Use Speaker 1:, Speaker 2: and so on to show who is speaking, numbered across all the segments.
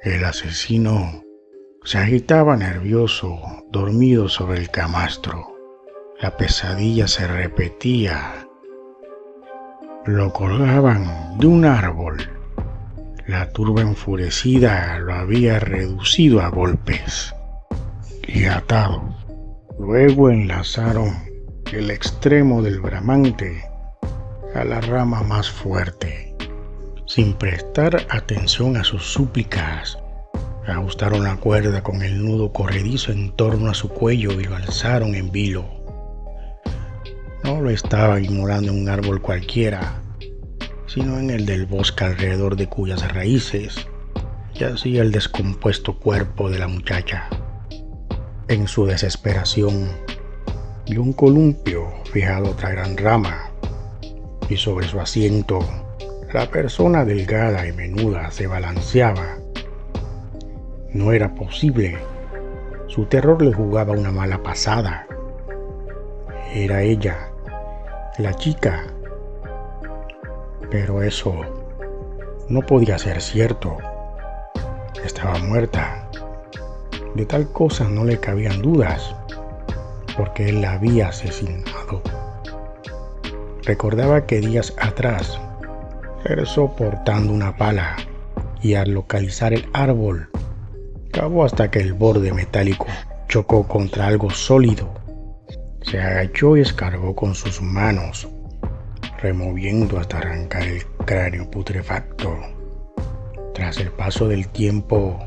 Speaker 1: El asesino se agitaba nervioso, dormido sobre el camastro. La pesadilla se repetía. Lo colgaban de un árbol. La turba enfurecida lo había reducido a golpes y atado. Luego enlazaron el extremo del bramante a la rama más fuerte. Sin prestar atención a sus súplicas, ajustaron la cuerda con el nudo corredizo en torno a su cuello y lo alzaron en vilo. No lo estaban inmolando en un árbol cualquiera, sino en el del bosque alrededor de cuyas raíces yacía el descompuesto cuerpo de la muchacha. En su desesperación, vio un columpio fijado a otra gran rama, y sobre su asiento, la persona delgada y menuda se balanceaba. No era posible. Su terror le jugaba una mala pasada. Era ella, la chica. Pero eso no podía ser cierto. Estaba muerta. De tal cosa no le cabían dudas, porque él la había asesinado. Recordaba que días atrás regresó portando una pala y al localizar el árbol, cavó hasta que el borde metálico chocó contra algo sólido. Se agachó y escarbó con sus manos, removiendo hasta arrancar el cráneo putrefacto. Tras el paso del tiempo,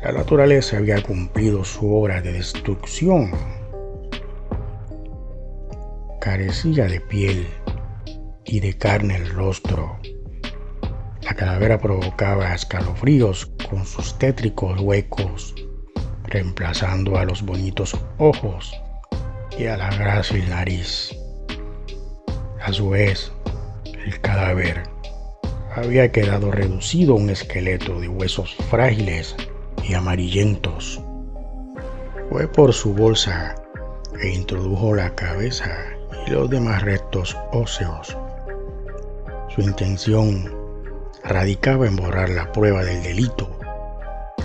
Speaker 1: la naturaleza había cumplido su obra de destrucción. Carecía de piel y de carne el rostro. La calavera provocaba escalofríos con sus tétricos huecos, reemplazando a los bonitos ojos y a la grácil nariz. A su vez, el cadáver había quedado reducido a un esqueleto de huesos frágiles y amarillentos. Fue por su bolsa e introdujo la cabeza y los demás restos óseos. Su intención radicaba en borrar la prueba del delito,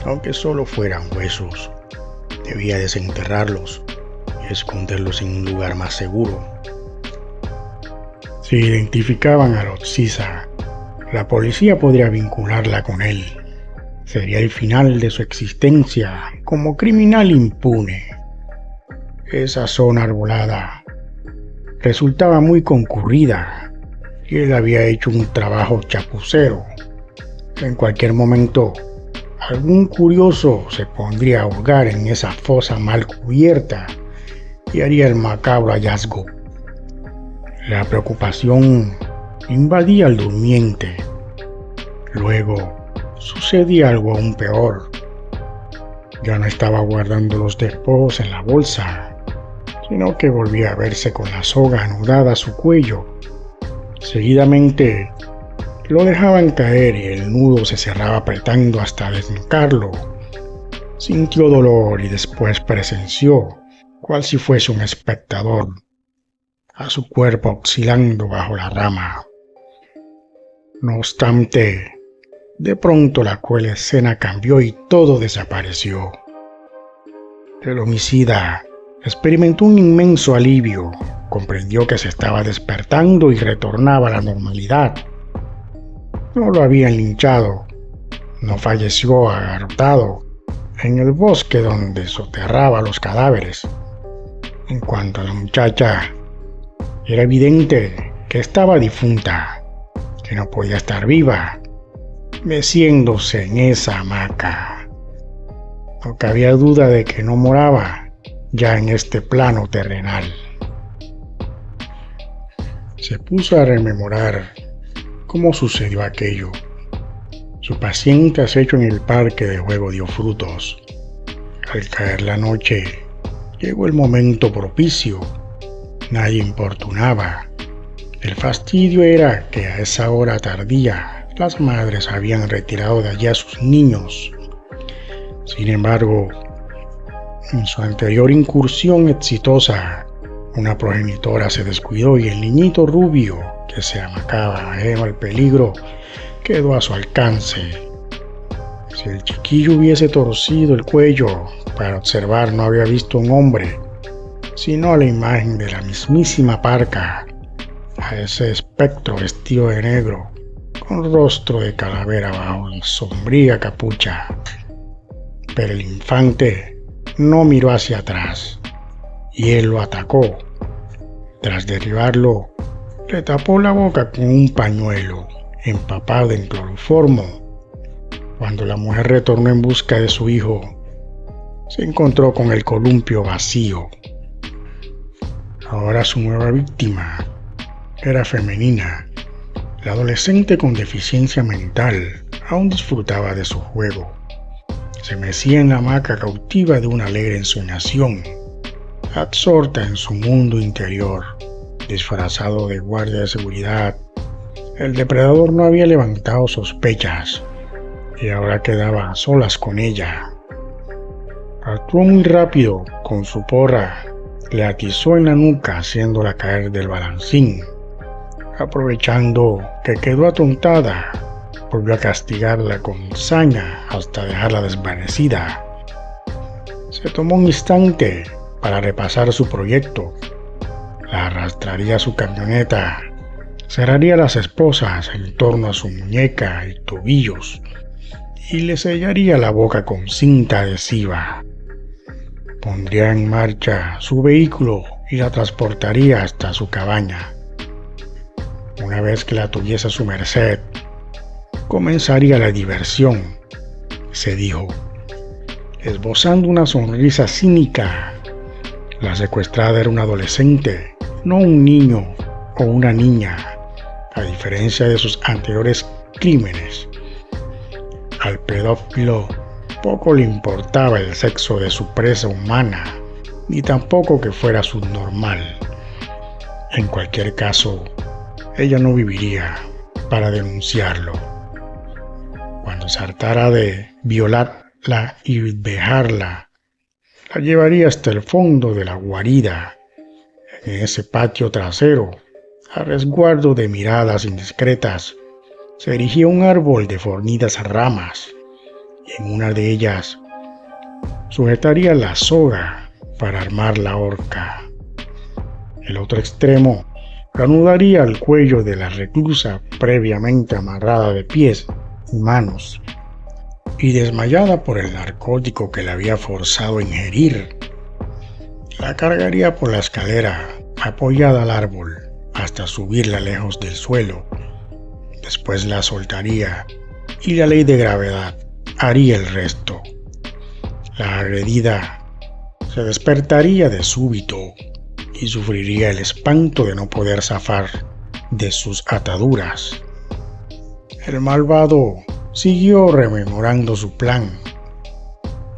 Speaker 1: aunque solo fueran huesos. Debía desenterrarlos y esconderlos en un lugar más seguro. Si identificaban a Lotzisa, la policía podría vincularla con él. Sería el final de su existencia como criminal impune. Esa zona arbolada resultaba muy concurrida y él había hecho un trabajo chapucero. En cualquier momento, algún curioso se pondría a ahogar en esa fosa mal cubierta y haría el macabro hallazgo. La preocupación invadía al durmiente. Luego sucedía algo aún peor. Ya no estaba guardando los despojos en la bolsa, sino que volvía a verse con la soga anudada a su cuello. Seguidamente lo dejaban caer y el nudo se cerraba apretando hasta desnucarlo. Sintió dolor y después presenció, cual si fuese un espectador, a su cuerpo oscilando bajo la rama. No obstante, de pronto la cruel escena cambió y todo desapareció. El homicida experimentó un inmenso alivio, comprendió que se estaba despertando y retornaba a la normalidad. No lo habían linchado, no falleció agarrotado en el bosque donde soterraba los cadáveres. En cuanto a la muchacha, era evidente que estaba difunta, que no podía estar viva, meciéndose en esa hamaca. No cabía duda de que no moraba ya en este plano terrenal. Se puso a rememorar cómo sucedió aquello. Su paciente acecho en el parque de juego dio frutos. Al caer la noche, llegó el momento propicio. Nadie importunaba. El fastidio era que a esa hora tardía las madres habían retirado de allí a sus niños. Sin embargo, en su anterior incursión exitosa, una progenitora se descuidó y el niñito rubio, que se amacaba ajeno al peligro, quedó a su alcance. Si el chiquillo hubiese torcido el cuello para observar, no había visto un hombre, sino la imagen de la mismísima Parca, a ese espectro vestido de negro, con rostro de calavera bajo una sombría capucha. Pero el infante no miró hacia atrás, y él lo atacó. Tras derribarlo, le tapó la boca con un pañuelo empapado en cloroformo. Cuando la mujer retornó en busca de su hijo, se encontró con el columpio vacío. Ahora su nueva víctima era femenina. La adolescente con deficiencia mental aún disfrutaba de su juego. Se mecía en la hamaca cautiva de una alegre ensoñación, absorta en su mundo interior. Disfrazado de guardia de seguridad, el depredador no había levantado sospechas y ahora quedaba a solas con ella. Actuó muy rápido. Con su porra le atizó en la nuca, haciéndola caer del balancín. Aprovechando que quedó atontada, volvió a castigarla con saña hasta dejarla desvanecida. Se tomó un instante para repasar su proyecto. La arrastraría a su camioneta, cerraría las esposas en torno a su muñeca y tobillos y le sellaría la boca con cinta adhesiva. Pondría en marcha su vehículo y la transportaría hasta su cabaña. Una vez que la tuviese a su merced, comenzaría la diversión, se dijo, esbozando una sonrisa cínica. La secuestrada era una adolescente, no un niño o una niña, a diferencia de sus anteriores crímenes. Al pedófilo poco le importaba el sexo de su presa humana, ni tampoco que fuera subnormal. En cualquier caso, ella no viviría para denunciarlo. Cuando se hartara de violarla y vejarla, la llevaría hasta el fondo de la guarida, en ese patio trasero, a resguardo de miradas indiscretas. Se erigía un árbol de fornidas ramas, y en una de ellas sujetaría la soga para armar la horca. El otro extremo la anudaría al cuello de la reclusa previamente amarrada de pies y manos, y desmayada por el narcótico que la había forzado a ingerir, la cargaría por la escalera apoyada al árbol hasta subirla lejos del suelo. Después la soltaría y la ley de gravedad haría el resto. La agredida se despertaría de súbito y sufriría el espanto de no poder zafar de sus ataduras. El malvado siguió rememorando su plan.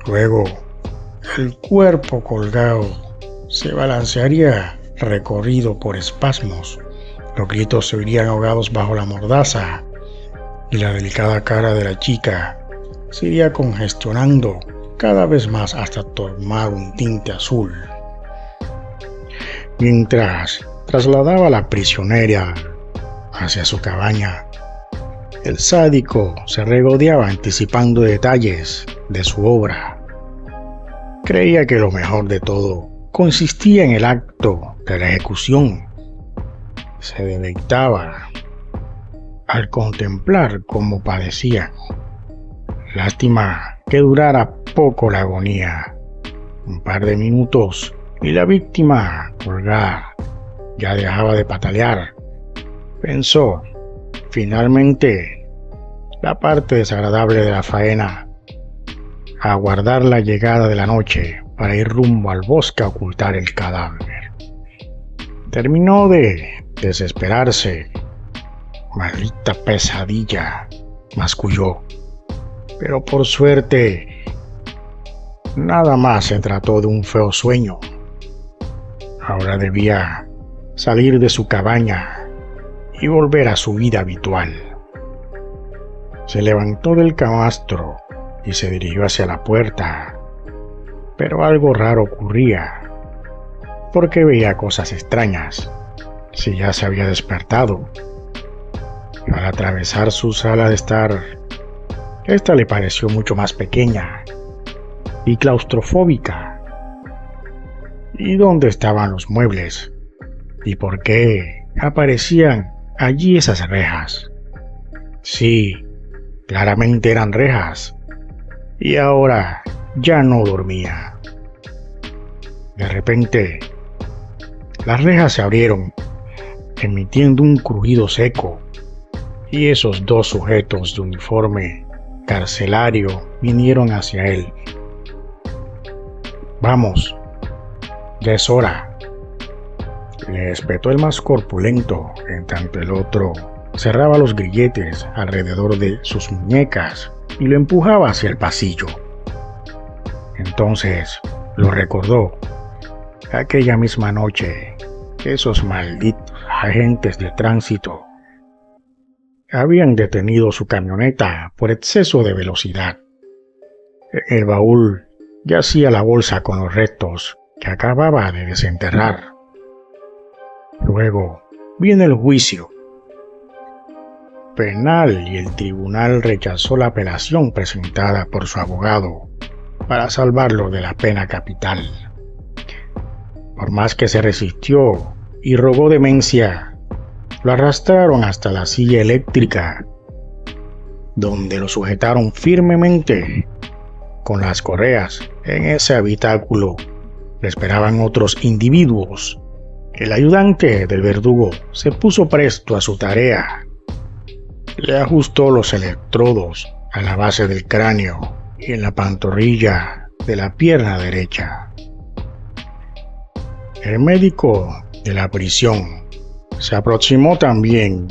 Speaker 1: Luego, el cuerpo colgado se balancearía recorrido por espasmos. Los gritos se oirían ahogados bajo la mordaza y la delicada cara de la chica se iría congestionando cada vez más hasta tomar un tinte azul. Mientras trasladaba a la prisionera hacia su cabaña, el sádico se regodeaba anticipando detalles de su obra. Creía que lo mejor de todo consistía en el acto de la ejecución. Se deleitaba al contemplar cómo padecían. Lástima que durara poco la agonía. Un par de minutos y la víctima, colgada, ya dejaba de patalear. Pensó. Finalmente, la parte desagradable de la faena, aguardar la llegada de la noche para ir rumbo al bosque a ocultar el cadáver. Terminó de desesperarse. Maldita pesadilla, masculló. Pero por suerte, nada más se trató de un feo sueño. Ahora debía salir de su cabaña y volver a su vida habitual. Se levantó del camastro y se dirigió hacia la puerta, pero algo raro ocurría. Porque veía cosas extrañas, si ya se había despertado. Al atravesar su sala de estar, Esta le pareció mucho más pequeña y claustrofóbica. ¿Y dónde estaban los muebles? ¿Y por qué aparecían allí esas rejas? Sí, claramente eran rejas. Y ahora ya no dormía. De repente, las rejas se abrieron, emitiendo un crujido seco, y esos dos sujetos de uniforme carcelario vinieron hacia él. «Vamos, ya es hora», le espetó el más corpulento, en tanto el otro cerraba los grilletes alrededor de sus muñecas y lo empujaba hacia el pasillo. Entonces lo recordó. Aquella misma noche, esos malditos agentes de tránsito habían detenido su camioneta por exceso de velocidad. En el baúl yacía la bolsa con los restos que acababa de desenterrar. Luego viene el juicio penal y el tribunal rechazó la apelación presentada por su abogado para salvarlo de la pena capital. Por más que se resistió y rogó demencia, lo arrastraron hasta la silla eléctrica, donde lo sujetaron firmemente con las correas. En ese habitáculo le esperaban otros individuos. El ayudante del verdugo se puso presto a su tarea. Le ajustó los electrodos a la base del cráneo y en la pantorrilla de la pierna derecha. El médico de la prisión se aproximó también,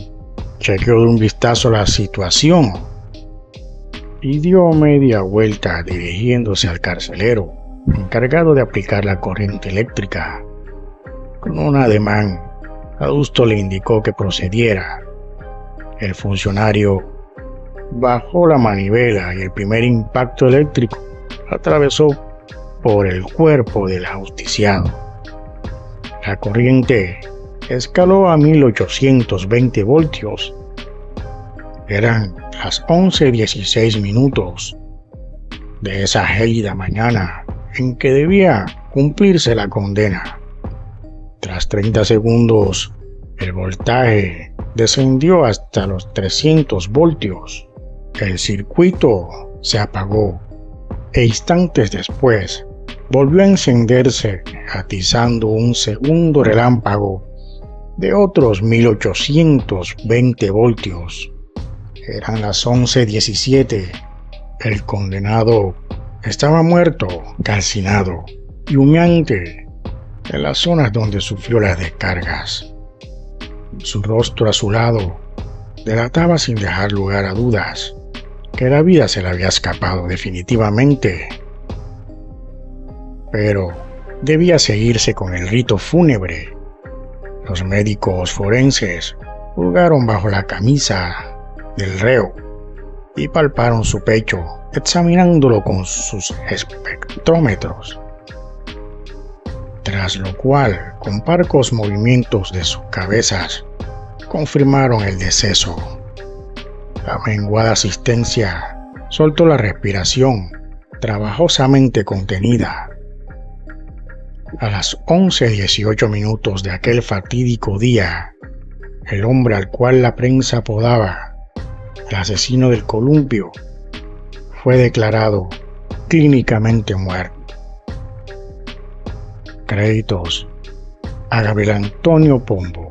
Speaker 1: chequeó de un vistazo la situación y dio media vuelta dirigiéndose al carcelero encargado de aplicar la corriente eléctrica. Con un ademán, Augusto le indicó que procediera. El funcionario bajó la manivela y el primer impacto eléctrico atravesó por el cuerpo del ajusticiado. La corriente escaló a 1820 voltios. Eran las 11:16 minutos de esa gélida mañana en que debía cumplirse la condena. Tras 30 segundos, el voltaje descendió hasta los 300 voltios. El circuito se apagó e instantes después volvió a encenderse, atizando un segundo relámpago de otros 1820 voltios. Eran las 11:17. El condenado estaba muerto, calcinado y humeante en las zonas donde sufrió las descargas. Su rostro azulado delataba sin dejar lugar a dudas que la vida se le había escapado definitivamente. Pero debía seguirse con el rito fúnebre. Los médicos forenses hurgaron bajo la camisa del reo y palparon su pecho, examinándolo con sus espectrómetros. Tras lo cual, con parcos movimientos de sus cabezas, confirmaron el deceso. La menguada asistencia soltó la respiración, trabajosamente contenida. A las 11:18 minutos de aquel fatídico día, el hombre al cual la prensa apodaba el asesino del columpio fue declarado clínicamente muerto. Créditos a Gabriel Antonio Pombo.